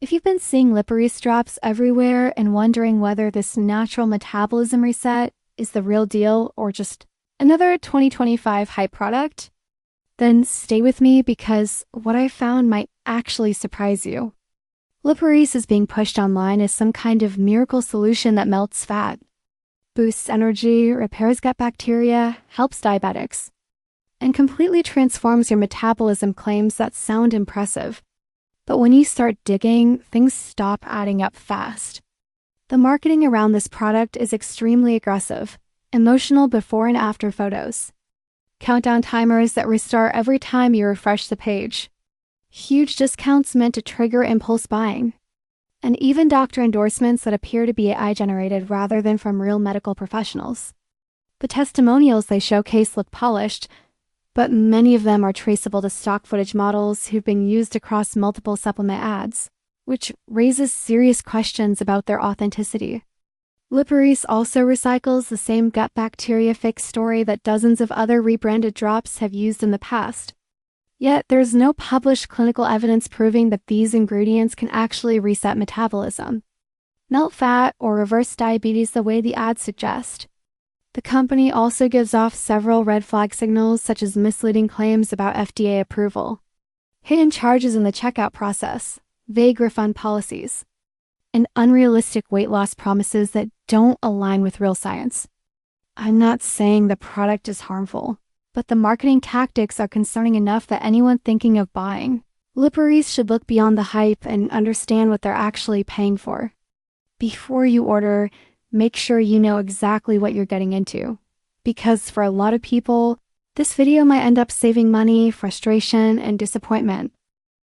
If you've been seeing LipoRise drops everywhere and wondering whether this natural metabolism reset is the real deal or just another 2025 hype product, then stay with me because what I found might actually surprise you. LipoRise is being pushed online as some kind of miracle solution that melts fat, boosts energy, repairs gut bacteria, helps diabetics, and completely transforms your metabolism. Claims that sound impressive. But when you start digging, things stop adding up fast. The marketing around this product is extremely aggressive, emotional before and after photos, countdown timers that restart every time you refresh the page, huge discounts meant to trigger impulse buying, and even doctor endorsements that appear to be AI-generated rather than from real medical professionals. The testimonials they showcase look polished, but many of them are traceable to stock footage models who've been used across multiple supplement ads, which raises serious questions about their authenticity. LipoRise also recycles the same gut bacteria fix story that dozens of other rebranded drops have used in the past. Yet there's no published clinical evidence proving that these ingredients can actually reset metabolism, melt fat, or reverse diabetes the way the ads suggest. The company also gives off several red flag signals, such as misleading claims about FDA approval, hidden charges in the checkout process, vague refund policies, and unrealistic weight loss promises that don't align with real science. I'm not saying the product is harmful, but the marketing tactics are concerning enough that anyone thinking of buying LipoRise should look beyond the hype and understand what they're actually paying for. Before you order, make sure you know exactly what you're getting into, because for a lot of people, this video might end up saving money, frustration, and disappointment.